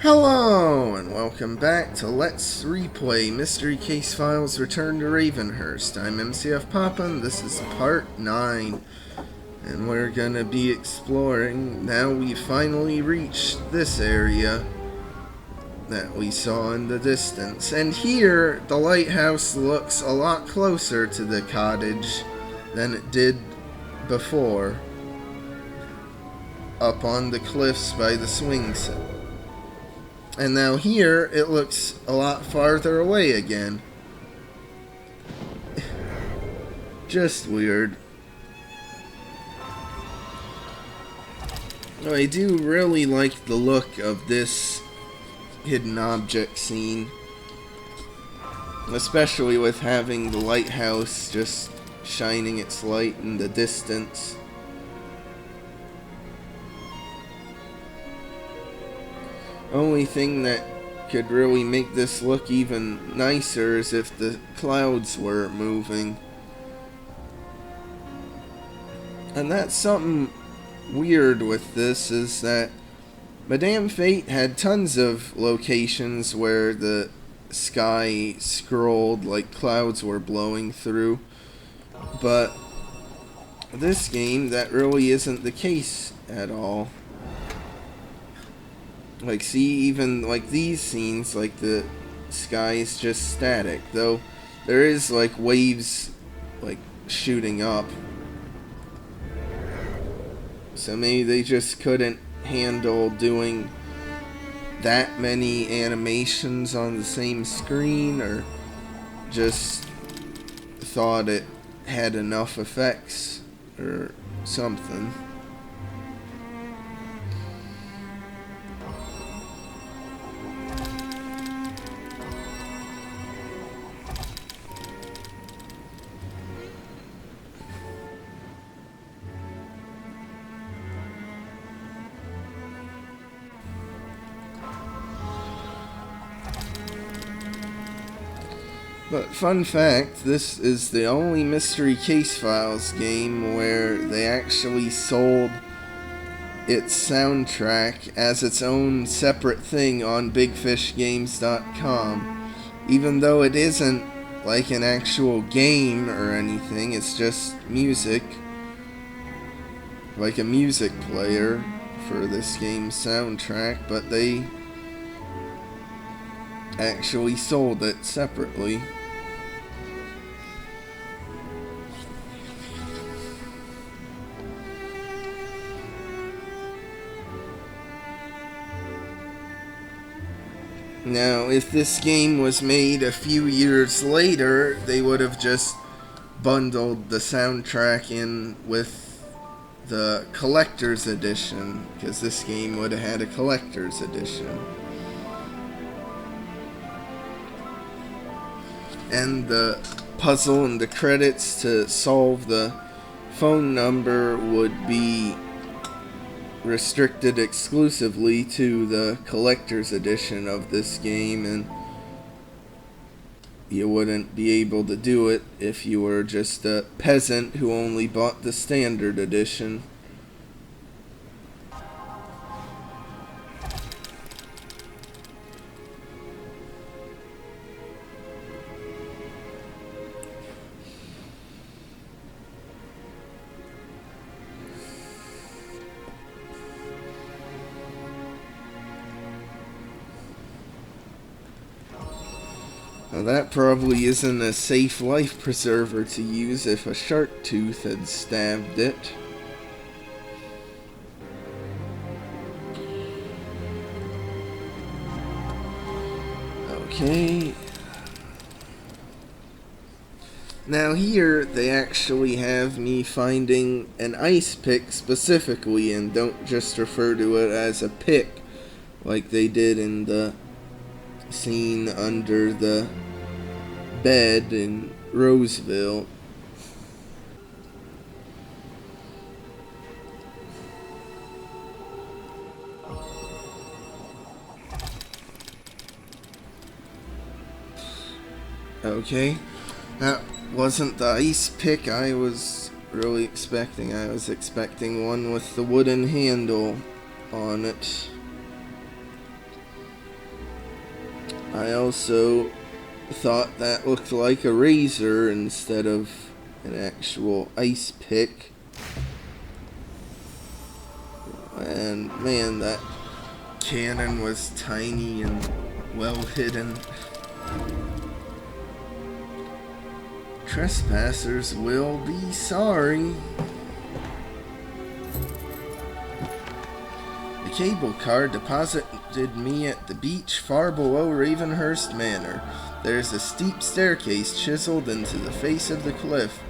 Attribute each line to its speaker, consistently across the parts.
Speaker 1: Hello, and welcome back to Let's Replay Mystery Case Files Return to Ravenhearst. I'm MCFPapa, and this is part 9. And we're gonna be exploring. Now we finally reached this area that we saw in the distance. And here, the lighthouse looks a lot closer to the cottage than it did before. Up on the cliffs by the swing set. And now here, it looks a lot farther away again. Just weird. I do really like the look of this hidden object scene. Especially with having the lighthouse just shining its light in the distance. Only thing that could really make this look even nicer is if the clouds were moving. And that's something weird with this, is that Madame Fate had tons of locations where the sky scrolled like clouds were blowing through. But this game, that really isn't the case at all. Like, see, even like these scenes, like the sky is just static, though there is like waves like shooting up. So maybe they just couldn't handle doing that many animations on the same screen, or just thought it had enough effects or something. But fun fact, this is the only Mystery Case Files game where they actually sold its soundtrack as its own separate thing on BigFishGames.com. Even though it isn't like an actual game or anything, it's just music. Like a music player for this game's soundtrack, but they actually sold it separately. Now, if this game was made a few years later, they would have just bundled the soundtrack in with the collector's edition, because this game would have had a collector's edition. And the puzzle and the credits to solve the phone number would be restricted exclusively to the collector's edition of this game, and you wouldn't be able to do it if you were just a peasant who only bought the standard edition. Now that probably isn't a safe life preserver to use if a shark tooth had stabbed it. Okay. Now here, they actually have me finding an ice pick specifically, and don't just refer to it as a pick like they did in the scene under the bed in Roseville. Okay, that wasn't the ice pick I was really expecting. I was expecting one with the wooden handle on it. I also thought that looked like a razor instead of an actual ice pick. And man, that cannon was tiny and well hidden. Trespassers will be sorry. The cable car deposited me at the beach far below Ravenhearst Manor. There's a steep staircase chiseled into the face of the cliff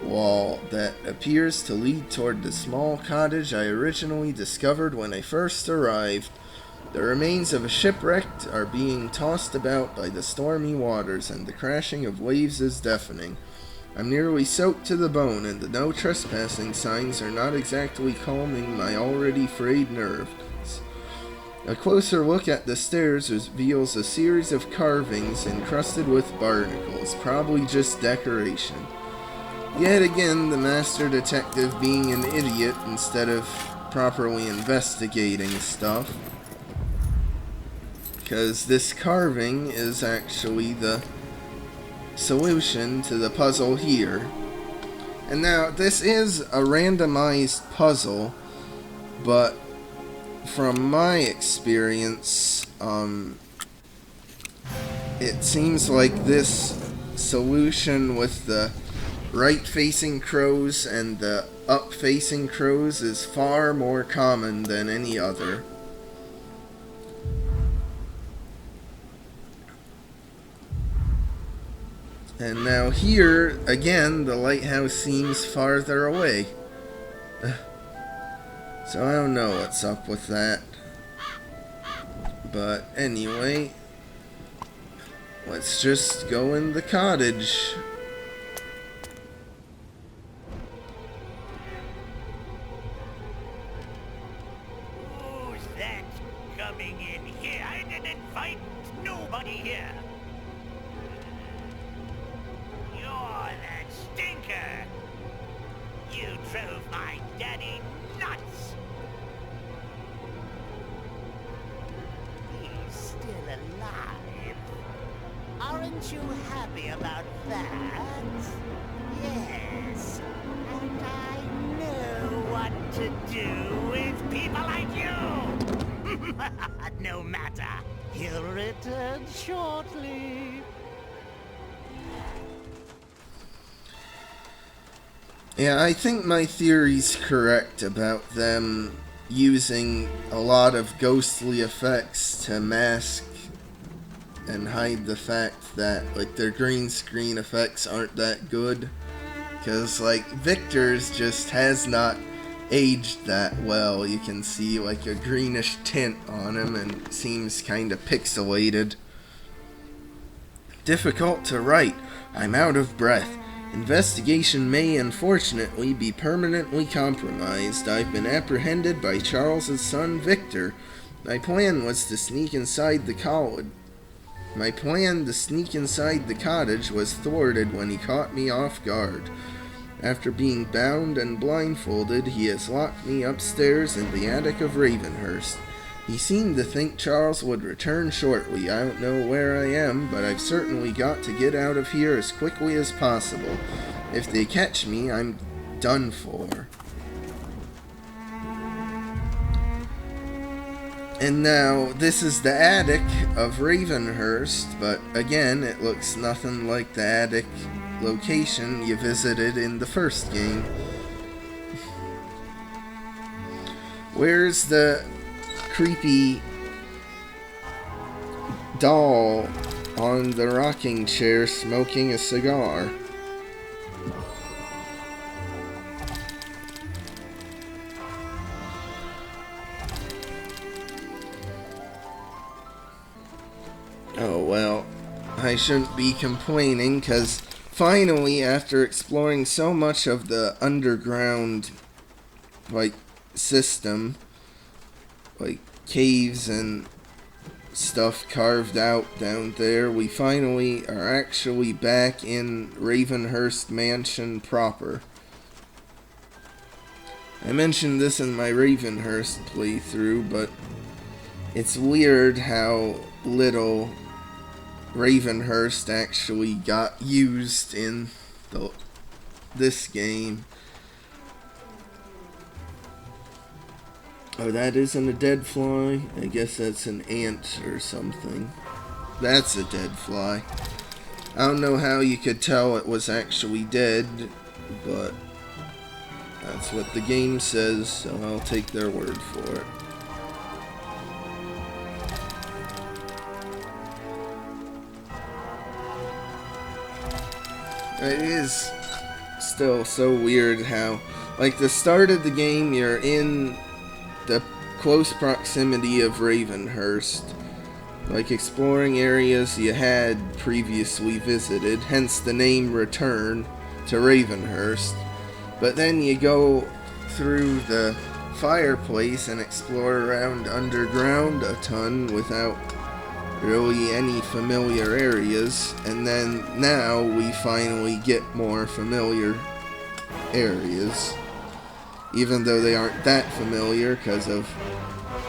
Speaker 1: wall that appears to lead toward the small cottage I originally discovered when I first arrived. The remains of a shipwreck are being tossed about by the stormy waters, and the crashing of waves is deafening. I'm nearly soaked to the bone, and the no trespassing signs are not exactly calming my already frayed nerves. A closer look at the stairs reveals a series of carvings encrusted with barnacles, probably just decoration. Yet again, the master detective being an idiot instead of properly investigating stuff. Because this carving is actually the solution to the puzzle here. And now, this is a randomized puzzle, but from my experience, it seems like this solution with the right-facing crows and the up-facing crows is far more common than any other. And now here, again, the lighthouse seems farther away. So I don't know what's up with that. But anyway, let's just go in the cottage.
Speaker 2: Who's that coming in here? I didn't invite nobody here. You're that stinker. You drove my daddy nuts. He's still alive. Aren't you happy about that? Yes. And I know what to do with people like you. No matter. He'll return shortly.
Speaker 1: Yeah, I think my theory's correct about them using a lot of ghostly effects to mask and hide the fact that, like, their green screen effects aren't that good. Because, like, Victor's just has not aged that well. You can see, like, a greenish tint on him and seems kind of pixelated. Difficult to write. I'm out of breath. Investigation may, unfortunately, be permanently compromised. I've been apprehended by Charles's son, Victor. My plan to sneak inside the cottage was thwarted when he caught me off guard. After being bound and blindfolded, he has locked me upstairs in the attic of Ravenhearst. He seemed to think Charles would return shortly. I don't know where I am, but I've certainly got to get out of here as quickly as possible. If they catch me, I'm done for. And now, this is the attic of Ravenhearst, but again, it looks nothing like the attic location you visited in the first game. Where's the creepy doll on the rocking chair smoking a cigar? Oh well, I shouldn't be complaining, because finally, after exploring so much of the underground, like, system, like caves and stuff carved out down there, we finally are actually back in Ravenhearst Mansion proper. I mentioned this in my Ravenhearst playthrough, but it's weird how little Ravenhearst actually got used in this game. Oh, that isn't a dead fly? I guess that's an ant or something. That's a dead fly. I don't know how you could tell it was actually dead, but that's what the game says, so I'll take their word for it. It is still so weird how, like, the start of the game, you're in the close proximity of Ravenhearst, like exploring areas you had previously visited, hence the name Return to Ravenhearst. But then you go through the fireplace and explore around underground a ton without really any familiar areas, and then now we finally get more familiar areas, even though they aren't that familiar because of,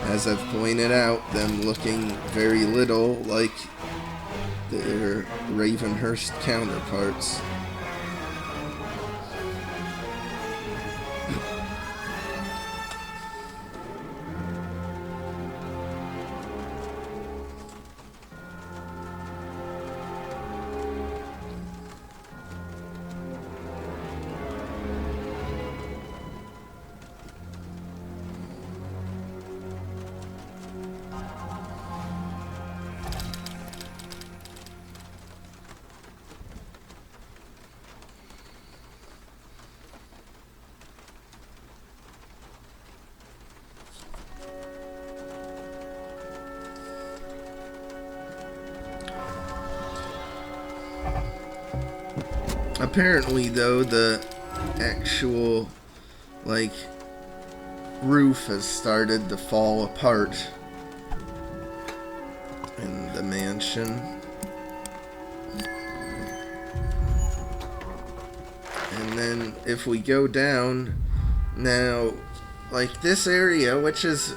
Speaker 1: as I've pointed out, them looking very little like their Ravenhearst counterparts. Apparently, though, the actual, like, roof has started to fall apart in the mansion. And then if we go down, now, like, this area, which is,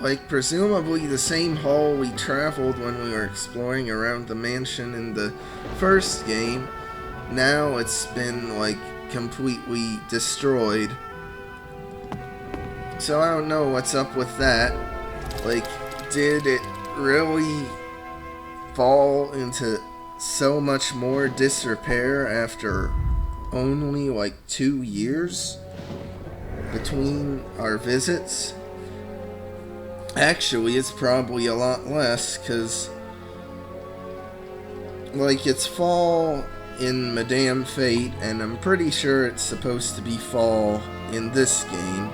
Speaker 1: like, presumably the same hall we traveled when we were exploring around the mansion in the first game, now it's been, like, completely destroyed. So I don't know what's up with that. Like, did it really fall into so much more disrepair after only, like, 2 years between our visits? Actually, it's probably a lot less, because, like, it's fall in Madame Fate, and I'm pretty sure it's supposed to be fall in this game.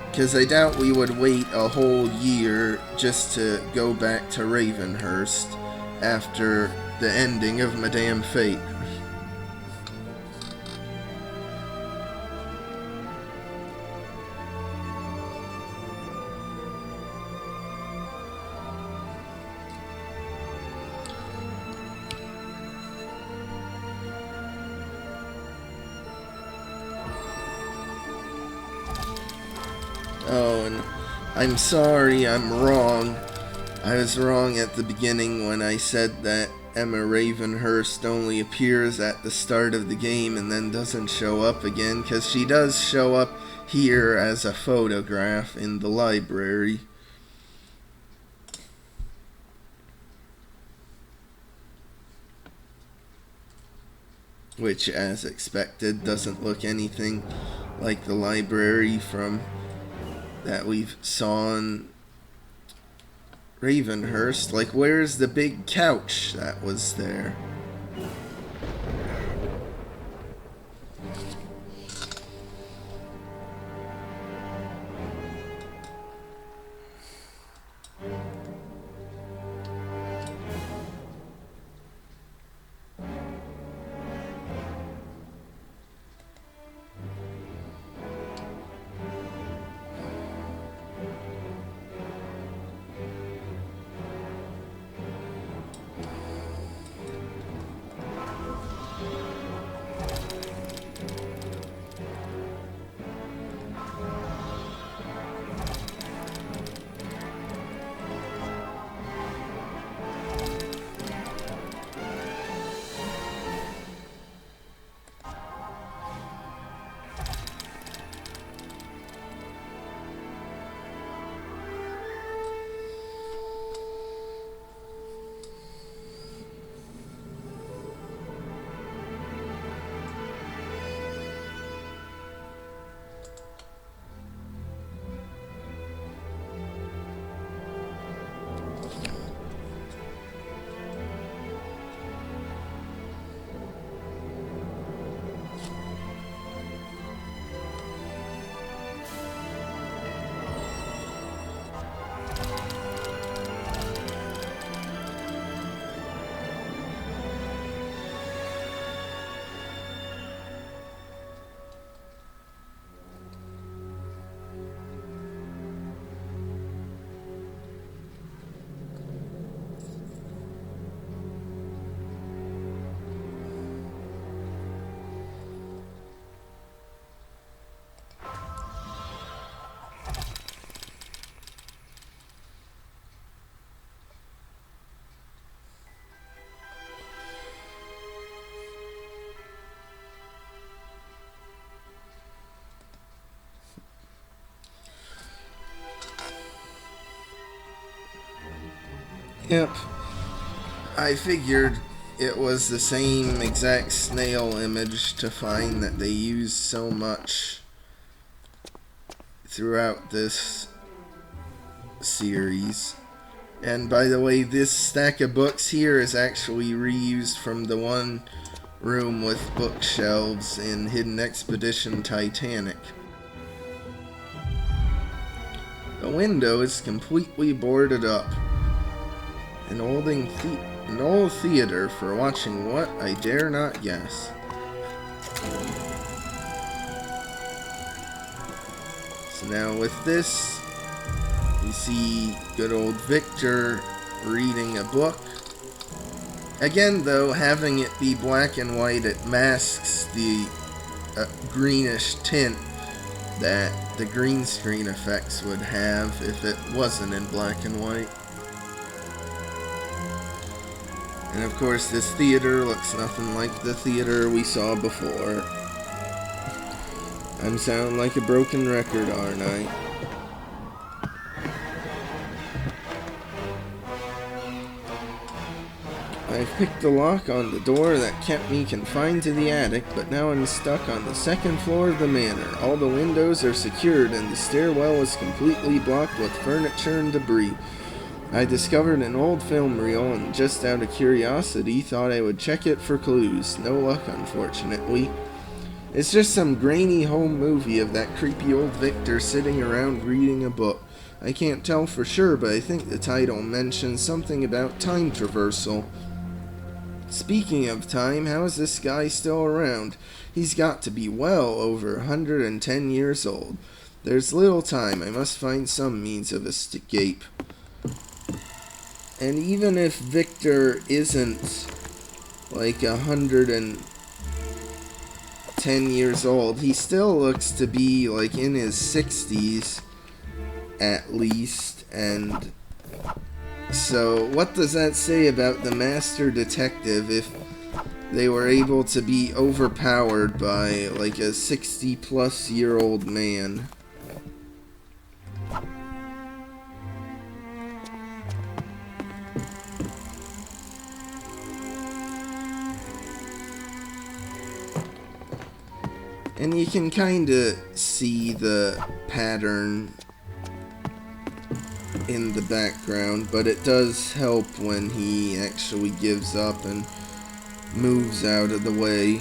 Speaker 1: Because I doubt we would wait a whole year just to go back to Ravenhearst after the ending of Madame Fate. Oh, and I'm sorry, I'm wrong. I was wrong at the beginning when I said that Emma Ravenhearst only appears at the start of the game and then doesn't show up again, because she does show up here as a photograph in the library. Which, as expected, doesn't look anything like the library from that we've saw in Ravenhearst. Like, where's the big couch that was there? Yep. I figured it was the same exact snail image to find that they used so much throughout this series. And by the way, this stack of books here is actually reused from the one room with bookshelves in Hidden Expedition Titanic. The window is completely boarded up. An old theater for watching what I dare not guess. So now with this, you see good old Victor reading a book. Again though, having it be black and white, it masks the greenish tint that the green screen effects would have if it wasn't in black and white. And of course this theater looks nothing like the theater we saw before. I'm sounding like a broken record, aren't I? I've picked the lock on the door that kept me confined to the attic, but now I'm stuck on the second floor of the manor. All the windows are secured and the stairwell is completely blocked with furniture and debris. I discovered an old film reel and just out of curiosity thought I would check it for clues. No luck, unfortunately. It's just some grainy home movie of that creepy old Victor sitting around reading a book. I can't tell for sure, but I think the title mentions something about time traversal. Speaking of time, how is this guy still around? He's got to be well over 110 years old. There's little time. I must find some means of escape. And even if Victor isn't like 110 years old, he still looks to be like in his 60s at least. And so what does that say about the master detective if they were able to be overpowered by like a 60-plus-year-old man? And you can kind of see the pattern in the background, but it does help when he actually gives up and moves out of the way.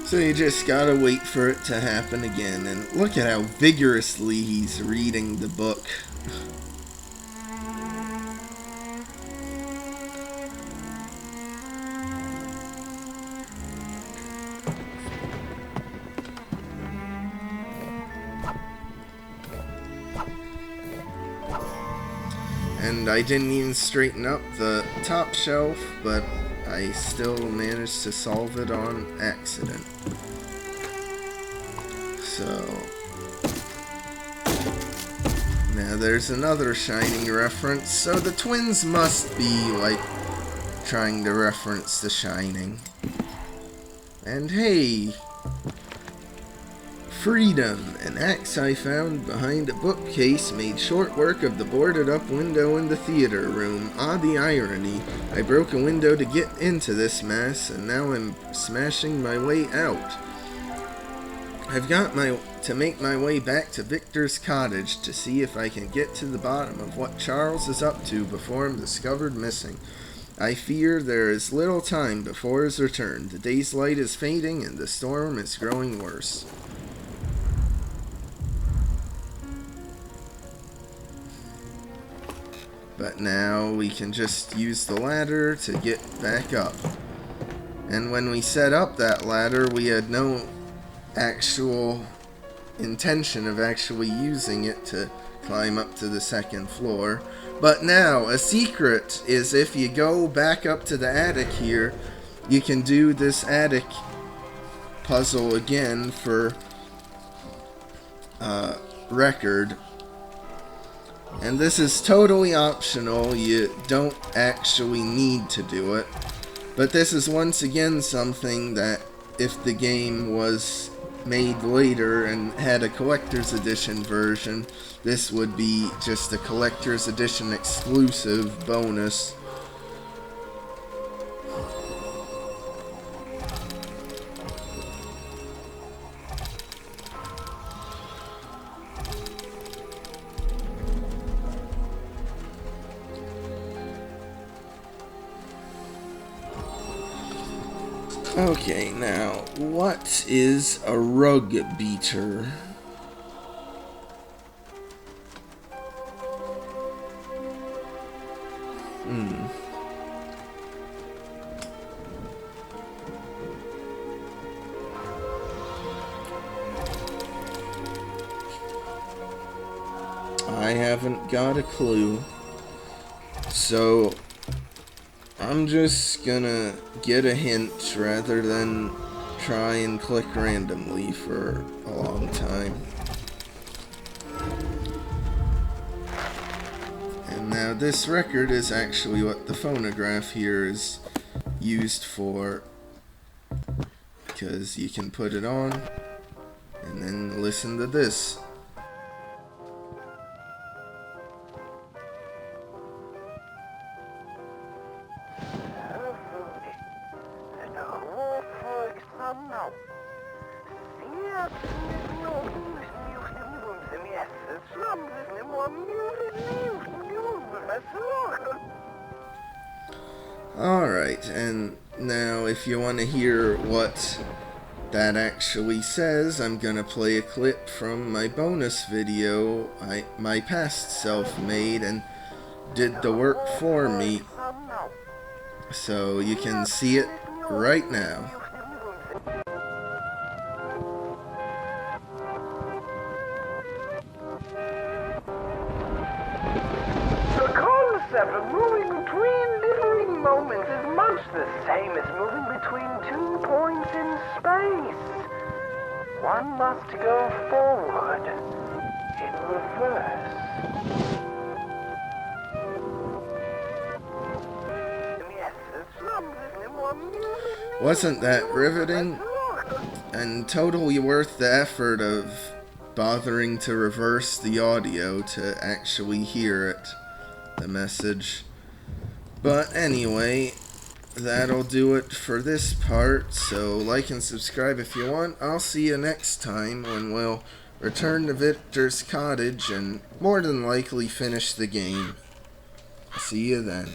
Speaker 1: So you just gotta wait for it to happen again, and look at how vigorously he's reading the book. And I didn't even straighten up the top shelf, but I still managed to solve it on accident. So now there's another Shining reference. So the twins must be like trying to reference The Shining. And hey, freedom! An axe I found behind a bookcase made short work of the boarded up window in the theater room. Ah, the irony. I broke a window to get into this mess, and now I'm smashing my way out. I've got to make my way back to Victor's cottage to see if I can get to the bottom of what Charles is up to before I'm discovered missing. I fear there is little time before his return. The day's light is fading and the storm is growing worse. But now we can just use the ladder to get back up. And when we set up that ladder, we had no actual intention of actually using it to climb up to the second floor. But now, a secret is if you go back up to the attic here, you can do this attic puzzle again for record. And this is totally optional, you don't actually need to do it. But this is once again something that if the game was made later and had a collector's edition version, this would be just a collector's edition exclusive bonus. Okay, now, what is a rug beater? I haven't got a clue. So, I'm just gonna get a hint rather than try and click randomly for a long time. And now this record is actually what the phonograph here is used for, because you can put it on and then listen to this. Alright, and now if you want to hear what that actually says, I'm gonna play a clip from my bonus video my past self made and did the work for me, so you can see it right now.
Speaker 3: The concept of moving between differing moments is much the same as moving between 2 points in space. One must go forward in reverse.
Speaker 1: Wasn't that riveting? And totally worth the effort of bothering to reverse the audio to actually hear it, the message. But anyway, that'll do it for this part, so like and subscribe if you want. I'll see you next time when we'll return to Victor's cottage and more than likely finish the game. See you then.